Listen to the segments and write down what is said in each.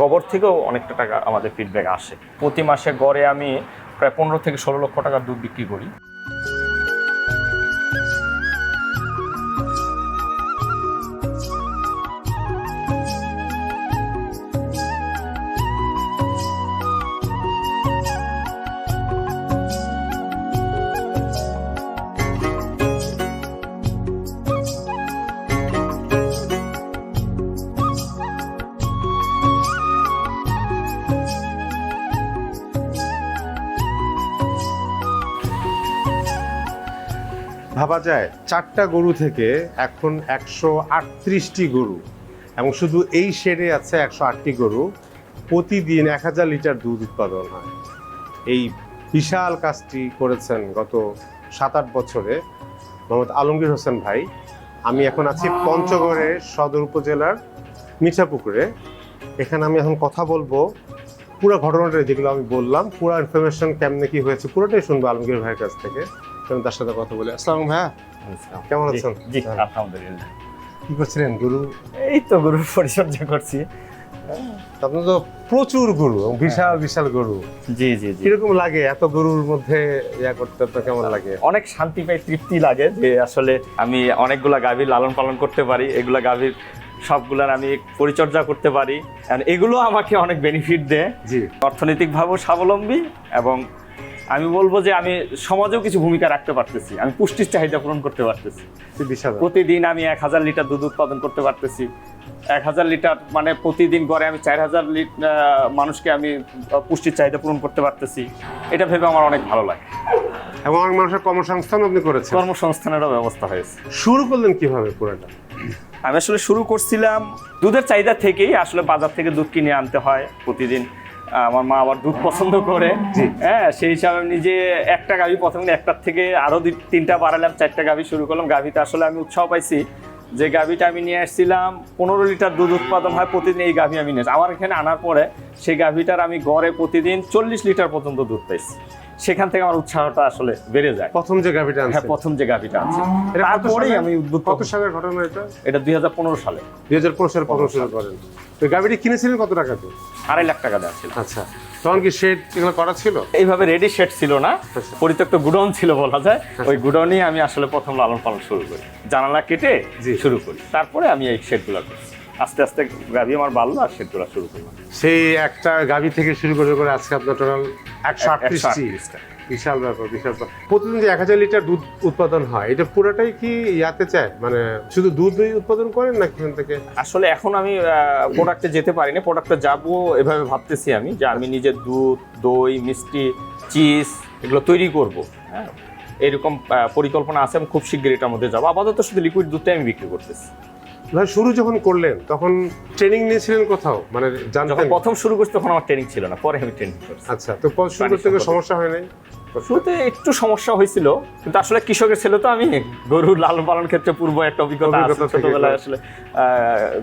গোবর থেকেও অনেকটা টাকা আমাদের ফিডব্যাক আসে। প্রতি মাসে গড়ে আমি প্রায় 15 থেকে 16 লক্ষ টাকার দুধ বিক্রি করি। ভাবা যায় 4টা গরু থেকে এখন 138টি গরু, এবং শুধু এই শেডে আছে 108টি গরু। প্রতিদিন 1000 লিটার দুধ উৎপাদন হয়। এই বিশাল কাজটি করেছেন গত 7-8 বছরে মোহাম্মদ আলমগীর হোসেন ভাই। আমি এখন আছি পঞ্চগড়ের সদর উপজেলার মিঠাপুকুরে। এখানে আমি এখন কথা বলবো পুরো ঘটনাটা, যেগুলো আমি বললাম, পুরো ইনফরমেশন কেমনে কি হয়েছে পুরোটাই শুনবো আলমগীর ভাইয়ের কাছ থেকে। তার সাথে কথা বলি। আসসালাম ভাইয়া, কেমন আছেন? জি আলহামদুলিল্লাহ। কি করছিলেন? গরু? এই তো গরুর পরিচর্যা করছি। আপনার তো প্রচুর গরু, বিশাল বিশাল গরু। জি জি জি। কিরকম লাগে এত গরুর মধ্যে ইয়া করতে? আপনার কেমন লাগে? অনেক শান্তি পাই, তৃপ্তি লাগে যে আসলে আমি অনেকগুলা গাভীর লালন পালন করতে পারি, এগুলা গাভীর সবগুলার আমি পরিচর্যা করতে পারি। এগুলো আমাকে অনেক বেনিফিট দেয়, জি, অর্থনৈতিকভাবেও স্বাবলম্বী, এবং আমি বলবো যে আমি সমাজেও কিছু ভূমিকা রাখতে পারতেছি। আমি পুষ্টির চাহিদা পূরণ করতে পারতেছি। বিশাল। প্রতিদিন আমি 1000 লিটার দুধ উৎপাদন করতে পারতেছি। 1000 লিটার মানে প্রতিদিন গড়ে আমি 4000 লিটার মানুষকে আমি পুষ্টির চাহিদা পূরণ করতে পারতেছি। এটা ভেবে আমার অনেক ভালো লাগে। এবং অনেক মানুষের কর্মসংস্থান আপনি করেছেন। কর্মসংস্থানেরও ব্যবস্থা হয়েছে। শুরু করলেন কিভাবে পুরোটা? আমি আসলে শুরু করছিলাম দুধের চাহিদা থেকেই। আসলে বাজার থেকে দুধ কিনে আনতে হয় প্রতিদিন। আমার মা আবার দুধ পছন্দ করে, হ্যাঁ, সেই হিসাবে নিজে একটা গাভী প্রথমে একটার থেকে আরো 2-3টা বাড়ালাম, 4টা গাভী শুরু করলাম। গাভীতে আসলে আমি উৎসাহ পাইছি যে গাভীটা আমি নিয়ে আসছিলাম 15 লিটার দুধ উৎপাদন হয় প্রতিদিন। এই গাভী আমি নিয়ে আমার এখানে আনার পরে সেই গাভীটার আমি গড়ে প্রতিদিন 40 লিটার পর্যন্ত দুধ পাইছি। সেখান থেকে আমার উৎসাহটা আসলে বেড়ে যায়। প্রথম যে গাভীটা আনছেন? হ্যাঁ, প্রথম যে গাভীটা আনছি। তারপরেই আমি উদ্বুদ্ধ। কত সালের ঘটনা এটা? এটা 2015 সালে। 2015 সালে প্রথম শুরু করেন। তো গাভীটি কিনেছিলেন কত টাকাতে? 2.5 লাখ টাকা দেওয়া ছিল। আচ্ছা, তখন কি শেড এগুলো করা ছিল? এইভাবে রেডি শেড ছিল না, পরিত্যক্ত গুডাউন ছিল বলা যায়। ওই গুডাউনেই আমি আসলে প্রথম লালন পালন শুরু করি, জানালা কেটে শুরু করি। তারপরে আমি এই শেডগুলো করছি। আস্তে আস্তে গাভী আমার বাড়লো আর শেডগুলো শুরু করলাম। সেই একটা গাভী থেকে শুরু করে আজকে আপনার টোটাল 138টা। বিশাল ব্যাপার, বিশাল ব্যাপার। প্রতিদিন যে 1000 লিটার দুধ উৎপাদন হয়, এটা পুরোটাই কি ইয়াতে চায়, মানে শুধু দুধই উৎপাদন করেন না এখান থেকে? আসলে এখন আমি প্রোডাক্টে যেতে পারিনি, প্রোডাক্টে যাবো এভাবে ভাবতেছি আমি, যে আমি নিজের দুধ, দই, মিষ্টি, চিজ এগুলো তৈরি করব। হ্যাঁ, এরকম পরিকল্পনা আছে। আমি খুব শীঘ্রই এটার মধ্যে যাবো। আপাতত শুধু লিকুইড দুধটাই আমি বিক্রি করতেছি। শুরু যখন করলেন তখন ট্রেনিং নিয়েছিলেন কোথাও, মানে যখন প্রথম শুরু করছি তখন আমার ট্রেনিং ছিল না, পরে আমি ট্রেনিং করছি। আচ্ছা, তো শুরু করতে সমস্যা হয় নাই? শুরুতে একটু সমস্যা হয়েছিল, কিন্তু আসলে কৃষকের ছেলে তো আমি, গরু লালন পালন ক্ষেত্রে পূর্ব একটা অভিজ্ঞতা আছে। ছোটবেলায় আসলে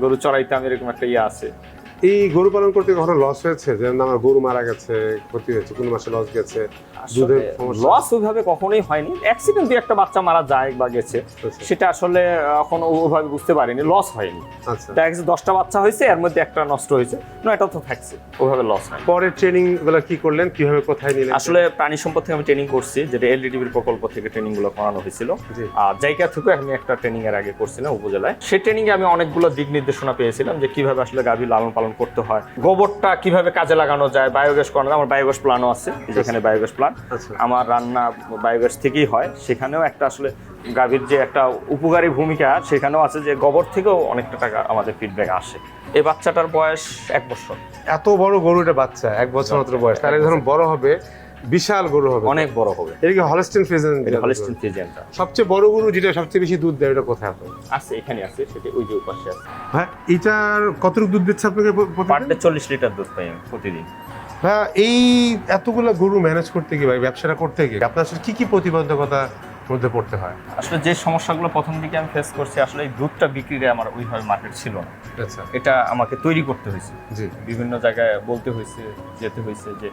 গরু চড়াইতে আমি এরকম একটা ইয়ে আছে। এই গরু পালন করতে কখনো লস হয়েছে? যেমন আমার গরু মারা গেছে, ক্ষতি হয়েছে, কোন মাসে লস গেছে? দুধের সমস্যা? লস ওইভাবে কখনোই হয়নি। অ্যাক্সিডেন্ট দিয়ে একটা বাচ্চা মারা যায় বা গেছে, সেটা আসলে এখন ওভাবে বুঝতে পারিনি। লস হয়নি। আচ্ছা, দেখা গেছে 10টা বাচ্চা হয়েছে, এর মধ্যে একটা নষ্ট হয়েছে, এটা তো থাকছে, ওভাবে লস হয়। পরে ট্রেনিং গুলো কি করলেন, কিভাবে, কোথায় নিলেন? আসলে প্রাণী সম্পদ থেকে আমি ট্রেনিং করছি, যেটা এলডিটিভির প্রকল্প থেকে ট্রেনিং গুলো করানো হয়েছিল। আর জায়গা থেকে আমি একটা ট্রেনিং এর আগে করছিলাম উপজেলায়। সেই ট্রেনিং এ আমি অনেকগুলো দিক নির্দেশনা পেয়েছিলাম, যে কিভাবে আসলে গাভী লালন পালন করতে হয়, গোবরটা কিভাবে কাজে লাগানো যায়, বায়োগ্যাস করানো যায়। আমার বায়োগ্যাস প্ল্যানও আছে, যেখানে বায়োগ্যাস প্ল্যান আমার রান্না বায়োগ্যাস থেকেই হয়। সেখানেও একটা আসলে গাভীর যে একটা উপকারী ভূমিকা সেখানেও আছে, যে গোবর থেকেও অনেকটা টাকা আমাদের ফিডব্যাক আসে। এই বাচ্চাটার বয়স 1 বছর। এত বড় গরুটা বাচ্চা 1 বছর মাত্র বয়স, তাহলে যখন বড় হবে বিশাল গরু হবে, অনেক বড় হবে। এটা কি হলস্টিন ফ্রিজিয়ান? এটা হলস্টিন ফ্রিজিয়ান। সবচেয়ে বড় গরু যেটা সবচেয়ে বেশি দুধ দেয়, এটা কোথায় আছে? আছে, এখানে আছে, সেটা ওই যে পাশে আছে। হ্যাঁ, এটার কতটুকু দুধ দিচ্ছে আপনাকে? পার ডে 40 লিটার দুধ পাই আমি প্রতিদিন। হ্যাঁ, এই এতগুলো গরু ম্যানেজ করতে গিয়ে, ভাই ব্যবসাটা করতে গিয়ে আপনার সাথে কি কি প্রতিবন্ধকতা মধ্যে পড়তে হয়। আসলে যে সমস্যাগুলো প্রথম দিকে আমি ফেস করছি, আসলে এই দুধটা বিক্রিরে আমার ওইভাবে মার্কেট ছিল না। আচ্ছা, এটা আমাকে তৈরি করতে হয়েছে, জি, বিভিন্ন জায়গায় বলতে হয়েছে, যেতে হয়েছে যে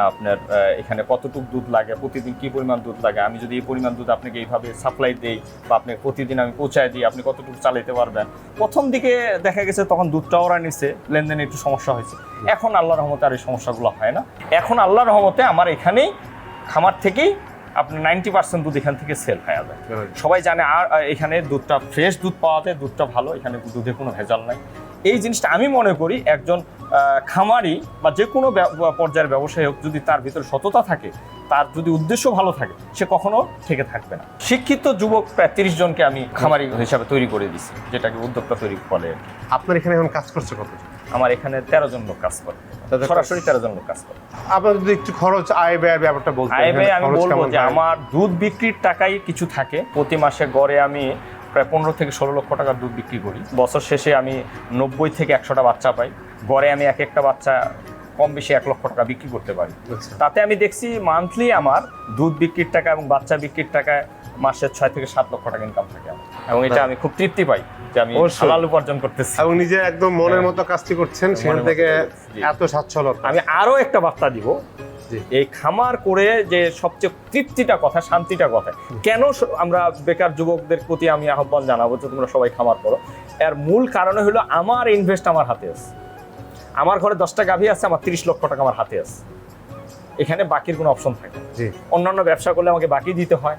আপনার এখানে কতটুকু দুধ লাগে, প্রতিদিন কি পরিমাণ দুধ লাগে, আমি যদি এই পরিমাণ দুধ আপনাকে এইভাবে সাপ্লাই দেই বা আপনাকে প্রতিদিন আমি পৌঁছায় দিই, আপনি কতটুকু চালাতে পারবেন। প্রথম দিকে দেখা গেছে তখন দুধটা ওরা নিচ্ছে, লেনদেনে একটু সমস্যা হয়েছে। এখন আল্লাহর রহমতে আর এই সমস্যাগুলো হয় না। এখন আল্লাহর রহমতে আমার এখানেই খামার থেকেই আপনার 90% দুধ এখান থেকে সেল হয়ে যায়। সবাই জানে। আর এখানে দুধটা ফ্রেশ দুধ পাওয়া যায়, দুধটা ভালো, এখানে দুধে কোনো ভেজাল নাই। এই জিনিসটা আমি মনে করি একজন খামারি বা যে কোনো পর্যায়ের ব্যবসায়ী হোক, যদি তার ভিতরে সততা থাকে, তার যদি উদ্দেশ্য ভালো থাকে, সে কখনো থেকে থাকবে না। শিক্ষিত যুবক প্রায় 30 জনকে আমি খামারি হিসাবে তৈরি করে দিছি, যেটাকে উদ্যোক্তা তৈরি বলে। আপনার এখানে এখন কাজ করছে কত? আমার এখানে 13 জন লোক কাজ করে, সরাসরি 13 জন লোক কাজ করে। আপনার যদি একটু খরচ আয় ব্যয়ের ব্যাপারটা বলতে। আয় ব্যয় আমি বলবো যে আমার দুধ বিক্রির টাকাই কিছু থাকে। প্রতি মাসে গড়ে আমি প্রায় 15 থেকে 16 লক্ষ টাকার দুধ বিক্রি করি। বছর শেষে আমি 90 থেকে 100টা বাচ্চা পাই। গড়ে আমি এক একটা বাচ্চা কম বেশি 1 লক্ষ টাকা বিক্রি করতে পারি। তাতে আমি দেখছি মান্থলি আমার দুধ বিক্রির টাকা এবং বাচ্চা বিক্রির টাকায় মাসে 6 থেকে 7 লক্ষ টাকা ইনকাম থাকে আমার। এবং এটা আমি খুব তৃপ্তি পাই যে আমি হালাল উপার্জন করতেছি এবং নিজে একদম মনের মতো কাজটি করছেন, সেখান থেকে এত স্বাচ্ছন্দ্য। আমি আরো একটা বার্তা দিব, এই খামার করে যে সবচেয়ে তৃপ্তিটা কথা, শান্তিটা কথা, কেন আমরা বেকার যুবকদের প্রতি আমি আহ্বান জানাবো যে তোমরা সবাই খামার করো। এর মূল কারণ হলো আমার ইনভেস্ট আমার হাতে আছে। আমার ঘরে 10টা গাভী আছে, আমার 30 লক্ষ টাকা আমার হাতে আছে। এখানে বাকির কোনো অপশন থাকে না। অন্যান্য ব্যবসা করলে আমাকে বাকি দিতে হয়,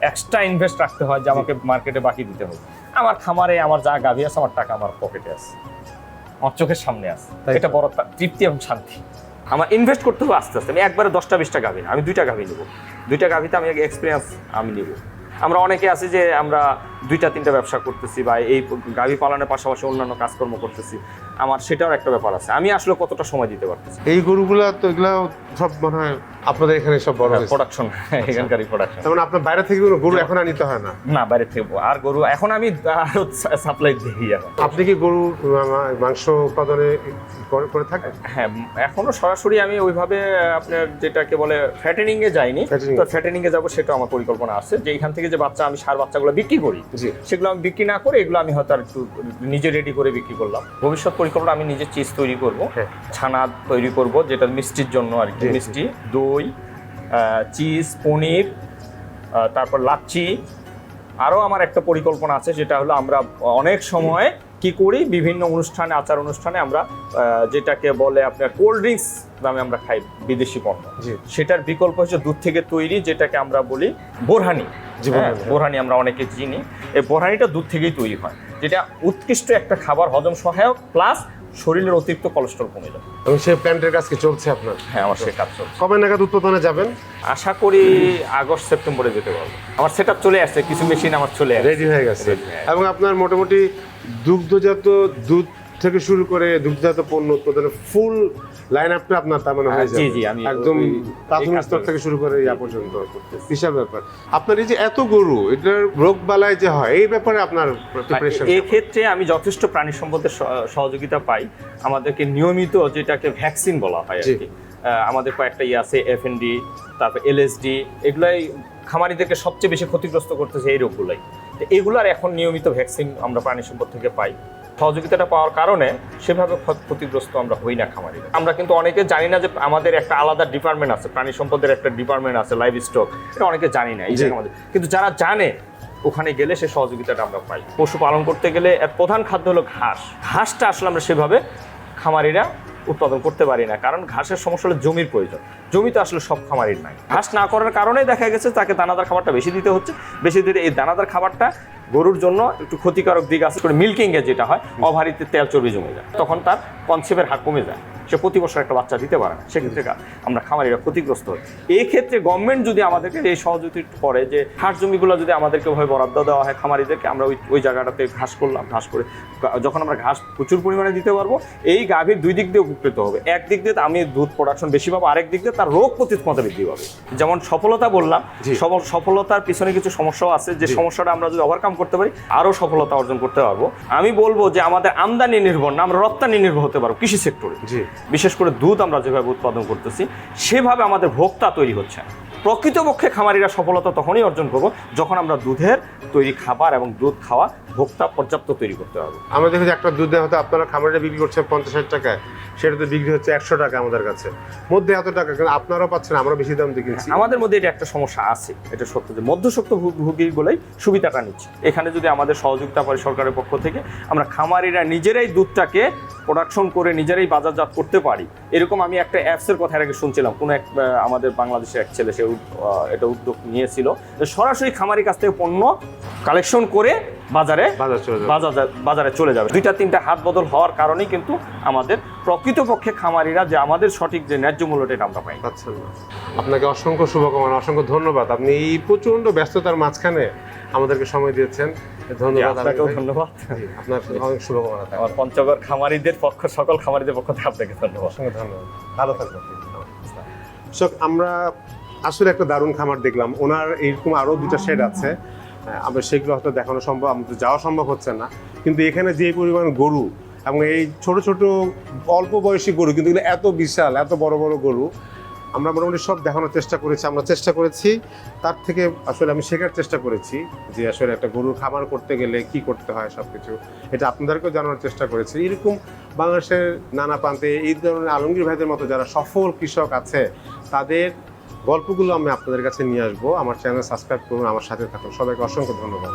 এক্সট্রা ইনভেস্ট রাখতে হয়, যে আমাকে মার্কেটে বাকি দিতে হবে। আমার খামারে আমার যা গাভী আছে, আমার টাকা আমার পকেটে আছে, আমার চোখের সামনে আছে। এটা বড় তৃপ্তি এবং শান্তি। আমার ইনভেস্ট করতে হবে আস্তে আস্তে। আমি একবারে 10টা 20টা গাভী না, আমি 2টা গাভী নেবো। 2টা গাভীতে আমি এক্সপিরিয়েন্স আমি নেব। আমরা অনেকে আছি যে আমরা 2টা 3টা ব্যবসা করতেছি বা এই গাভী পালনের পাশাপাশি অন্যান্য কাজকর্ম করতেছি। আমার সেটাও একটা ব্যাপার আছে, আমি আসলে কতটা সময় দিতে পারতেছি। এই গরুগুলা তো এগুলা সব মনে হয় আপনাদের এখানে সব বড় প্রোডাকশন, এখানকারই প্রোডাকশন। তার মানে আপনার বাইরে থেকে কোনো গরু এখন আনিতে হয় না? না, বাইরে থেকে আর গরু এখন আমি সাপ্লাই দিই। আপনি কি গরু মাংস উৎপাদনে করে থাকেন? হ্যাঁ, এখনো সরাসরি আমি ওইভাবে আপনার যেটাকে বলে ফ্যাটেনিং এ যাইনি। তো ফ্যাটেনিং এ যাবো, সেটা আমার পরিকল্পনা আছে যে এখান থেকে যে বাচ্চা আমি সার বাচ্চাগুলো বিক্রি করি, সেগুলো আমি বিক্রি না করে এগুলো আমি হয়তো আর একটু নিজে রেডি করে বিক্রি করলাম। ভবিষ্যৎ পরিকল্পনা আমি নিজে চিজ তৈরি করব, ছানা তৈরি করব, যেটা মিষ্টির জন্য আর কি। মিষ্টি, দই, চিজ, পনির, তারপর লাচ্ছি। আরও আমার একটা পরিকল্পনা আছে, যেটা হলো আমরা অনেক সময় কি করি, বিভিন্ন অনুষ্ঠানে, আচার অনুষ্ঠানে আমরা যেটাকে বলে আপনার কোল্ড ড্রিঙ্কস নামে আমরা খাই বিদেশি পণ্য। সেটার বিকল্প হচ্ছে দুধ থেকে তৈরি, যেটাকে আমরা বলি বোরহানি। বোরহানি আমরা অনেকে চিনি। এই বোরহানিটা দুধ থেকেই তৈরি হয়, যেটা উৎকৃষ্ট একটা খাবার, হজম সহায়ক, প্লাস শরীরের অতিরিক্ত কোলেস্ট্রল কমে যাবে। এবং সেই প্ল্যান্টের কাজ কি চলছে আপনার? হ্যাঁ, আমার সে কাজ চলছে। কবে নাগাদ উৎপাদনে যাবেন? আশা করি আগস্ট সেপ্টেম্বরে যেতে পারবো। আমার সেটআপ চলে আসছে, কিছু মেশিন আমার চলে আসছে, রেডি হয়ে গেছে। এবং আপনার মোটামুটি দুগ্ধজাত দুধ থেকে শুরু করে দুগ্ধজাত পণ্য উৎপাদনের ফুল লাইন আপটা আপনার তার মানে হয়ে যাবে। জি, আমি একদম প্রাথমিক স্তর থেকে শুরু করে ইয়া পর্যন্ত বিশাল ব্যাপার। আপনার এই যে এত গরু, এটার রোগ বালাই যে হয়, এই ব্যাপারে আপনার প্রিপারেশন? এই ক্ষেত্রে আমি যথেষ্ট প্রাণী সম্পদের সহযোগিতা পাই। আমাদেরকে নিয়মিত যেটাকে ভ্যাকসিন বলা হয় আর কি, আমাদের কয়েকটা আছে, এফএনডি, তারপর এলএসডি, এগুলাই খামারিদেরকে সবচেয়ে বেশি ক্ষতিগ্রস্ত করতেছে এই রোগগুলাই। তো এগুলার এখন নিয়মিত ভ্যাকসিন আমরা প্রাণী সম্পদ থেকে পাই। সহযোগিতাটা পাওয়ার কারণে সেভাবে ক্ষতিগ্রস্ত আমরা হই না খামারিরা। আমরা কিন্তু অনেকে জানি না যে আমাদের একটা আলাদা ডিপার্টমেন্ট আছে, প্রাণী সম্পদের একটা ডিপার্টমেন্ট আছে, লাইভ স্টক, এটা অনেকে জানি না। এই যে আমাদের, কিন্তু যারা জানে ওখানে গেলে সে সহযোগিতাটা আমরা পাই। পশু পালন করতে গেলে এর প্রধান খাদ্য হলো ঘাস। ঘাসটা আসলে আমরা সেভাবে খামারিরা উৎপাদন করতে পারি না, কারণ ঘাসের সমস্যা হলো জমির প্রয়োজন। জমিতে আসলে সব খামারির নাই। ঘাস না করার কারণে দেখা গেছে তাকে দানাদার খাবারটা বেশি দিতে হচ্ছে। বেশি দিতে এই দানাদার খাবারটা গরুর জন্য একটু ক্ষতিকারক দিক আছে। মিল্কিংয়ে যেটা হয়, ওভারিতে তেল চর্বি জমে যায়, তখন তার কনসেপ্টের হার কমে যায়, সে প্রতি বছর একটা বাচ্চা দিতে পারে না। সেক্ষেত্রে আমরা খামারিরা ক্ষতিগ্রস্ত হই। এই ক্ষেত্রে গভর্নমেন্ট যদি আমাদেরকে এই সহযোগিতা করে যে ঘাস জমিগুলো যদি আমাদেরকে ওইভাবে বরাদ্দ দেওয়া হয় খামারিদেরকে, আমরা ওই জায়গাটাতে ঘাস করলাম, ঘাস করে যখন আমরা ঘাস প্রচুর পরিমাণে দিতে পারবো, এই গাভীর দুই দিক দিয়ে উপকৃত হবে। একদিক দিয়ে আমি দুধ প্রোডাকশন বেশি পাবো, আরেক দিক দিয়ে তার রোগ প্রতিরোধ বৃদ্ধি পাবে। যেমন সফলতা বললাম, সফলতার পিছনে কিছু সমস্যাও আছে, যে সমস্যাটা আমরা যদি ওভারকাম করতে পারি আরও সফলতা অর্জন করতে পারবো। আমি বলবো যে আমাদের আমদানি নির্ভর না, আমরা রপ্তানি নির্ভর হতে পারবো কৃষি সেক্টরে। বিশেষ করে দুধ আমরা যেভাবে উৎপাদন করতেছি, সেভাবে আমাদের ভোক্তা তৈরি হচ্ছে। প্রকৃতপক্ষে খামারিরা সফলতা তখনই অর্জন করবো যখন আমরা দুধের তৈরি খাবার এবং দুধ খাওয়া ভোক্তা পর্যাপ্ত তৈরি করতে হবে। আমরা দেখেছি একটা দুধ হয়তো আপনারা খামারিরা বিক্রি করছেন 50-60 টাকায়, সেটাতে বিক্রি হচ্ছে 100 টাকা আমাদের কাছে, মধ্যে এত টাকা, কিন্তু আপনারাও পাচ্ছেন, আমরা বেশি দাম দিয়ে কিনছি। আমাদের মধ্যে এটা একটা সমস্যা আছে, এটা সত্য যে মধ্যসত্ত্ব ভোগীগুলোই সুবিধাটা নিচ্ছে। এখানে যদি আমাদের সহযোগিতা পাই সরকারের পক্ষ থেকে, আমরা খামারিরা নিজেরাই দুধটাকে প্রোডাকশন করে নিজেরাই বাজারজাত করতে পারি। এরকম আমি একটা অ্যাপসের কথা এর আগে শুনছিলাম, কোনো এক আমাদের বাংলাদেশের এক ছেলে সে এটা উদ্যোগ নিয়েছিল, সরাসরি খামারির কাছ থেকে পণ্য কালেকশন করে বাজারে চলে যাবে। 2-3টা হাত বদল হওয়ার কারণেই কিন্তু আমাদের প্রকৃতপক্ষে খামারিরা যে আমাদের সঠিক যে ন্যায্য মূল্যটা এটা আমরা পাই। আচ্ছা, আপনাকে অসংখ্য শুভকামনা, অসংখ্য ধন্যবাদ। আপনি এই প্রচন্ড ব্যস্ততার মাঝখানে আমাদেরকে সময় দিয়েছেন, ধন্যবাদ। আপনাকেও ধন্যবাদ, আপনার অনেক শুভকামনা। আমার পঞ্চগড় খামারিদের পক্ষ, সকল খামারিদের পক্ষ থেকে আপনাকে ধন্যবাদ। অসংখ্য ধন্যবাদ, ভালো থাকবেন। আমরা আসলে একটা দারুণ খামার দেখলাম, ওনার এইরকম আরো 2টা শেড আছে, আমরা সেগুলো হয়তো দেখানো সম্ভব, আমাদের যাওয়া সম্ভব হচ্ছে না, কিন্তু এখানে যে পরিমাণ গরু এবং এই ছোট ছোট অল্প বয়সী গরু, কিন্তু এগুলো এত বিশাল, এত বড় বড় গরু, আমরা মোটামুটি সব দেখানোর চেষ্টা করেছি। আমরা চেষ্টা করেছি তার থেকে, আসলে আমি শেখার চেষ্টা করেছি যে আসলে একটা গরুর খামার করতে গেলে কি করতে হয় সব কিছু, এটা আপনাদেরকেও জানানোর চেষ্টা করেছি। এরকম বাংলাদেশের নানা প্রান্তে এই ধরনের আলমগীর ভাইদের মতো যারা সফল কৃষক আছে, তাদের গল্পগুলো আমি আপনাদের কাছে নিয়ে আসবো। আমার চ্যানেল সাবস্ক্রাইব করুন, আমার সাথে থাকুন। সবাইকে অসংখ্য ধন্যবাদ।